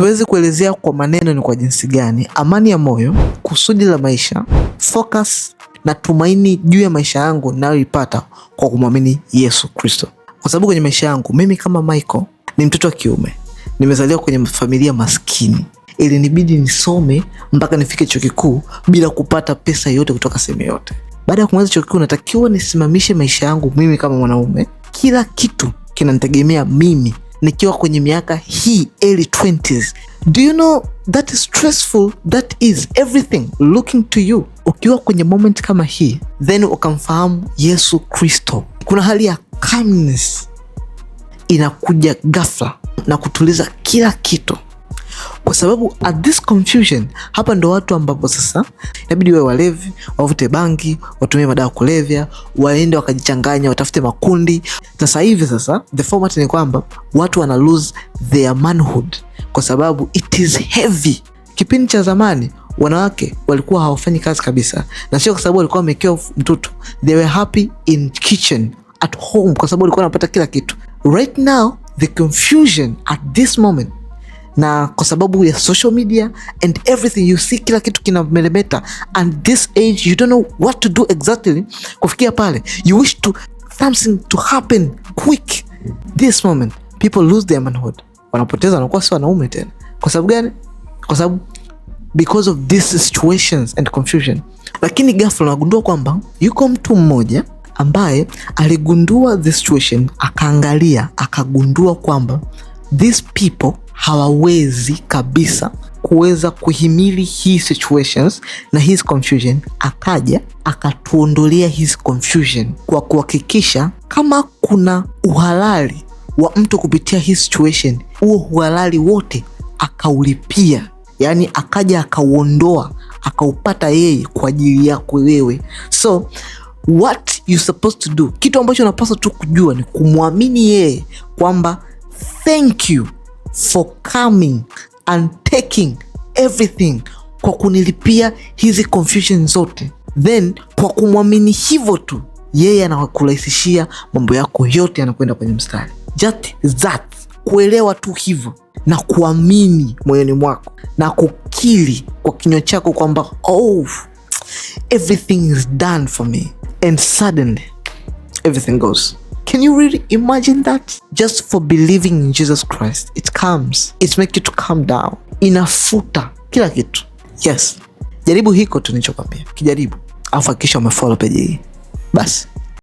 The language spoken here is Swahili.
Siwezi kuelezea kwa maneno ni kwa jinsi gani amani ya moyo, kusudi la maisha, focus na tumaini juu ya maisha yangu ninayoipata kwa kumwamini Yesu Kristo. Kwa sababu kwenye maisha yangu mimi kama Michael ni mtoto wa kiume, nimezaliwa kwenye familia maskini. Ilinibidi nisome mpaka nifike chuo kikuu bila kupata pesa yote kutoka sehemu yote. Baada ya kumaliza chuo kikuu natakiwa nisimamishe maisha yangu mimi kama mwanaume. Kila kitu kinanitegemea mimi nikiwa kwenye miaka hii early 20s. Do you know that is stressful? That is everything looking to you. Ukiwa kwenye moment kama hii, then ukamfahamu Yesu Kristo, kuna hali ya calmness inakuja ghafla na kutuliza kila kitu. Kwa sababu at this confusion, hapa ndo watu ambapo sasa inabidi wawe walevi, wavute bangi, watumie madawa kulevya, waende wakajichanganya, watafute makundi. Sasa hivi sasa the format ni kwamba watu wana lose their manhood kwa sababu it is heavy. Kipindi cha zamani wanawake walikuwa hawafanyi kazi kabisa, na sio kwa sababu walikuwa wamekewa mtoto. They were happy in kitchen at home kwa sababu walikuwa wanapata kila kitu. Right now the confusion at this moment, na kwa sababu ya social media and everything, you see kila kitu kina melemeta, and this age you don't know what to do exactly. Kufikia pale you wish to something to happen quick. This moment people lose their manhood, wanapoteza, wanakuwa si wanaume tena. Kwa sababu gani? Kwa sababu because of these situations and confusion. Lakini ghafla unagundua kwamba yuko mtu mmoja ambaye aligundua the situation, akaangalia, akagundua kwamba these people hawawezi kabisa kuweza kuhimili hii situations na his confusion. Akaja akatuondolea his confusion kwa kuhakikisha kama kuna uhalali wa mtu kupitia hii situation, huo uhalali wote akaulipia. Yani akaja akauondoa, akaupata yeye kwa ajili yako wewe. So what you supposed to do, kitu ambacho unapaswa tu kujua ni kumwamini yeye kwamba thank you for coming and taking everything, kwa kunilipia hizi confusion zote. Then kwa kumwamini hivyo tu, yeye anakurahisishia mambo yako yote, yanakwenda kwenye mstari. Just that, kuelewa tu hivyo na kuamini moyoni mwako na kukiri kwa kinywa chako kwamba oh, everything is done for me, and suddenly everything goes. Can you really imagine that? Just for believing in Jesus Christ, it comes, it makes you to calm down, inafuta kila kitu. Yes, jaribu hiko tu nilichokwambia, kijaribu afu hakikisha umefollow page hii basi.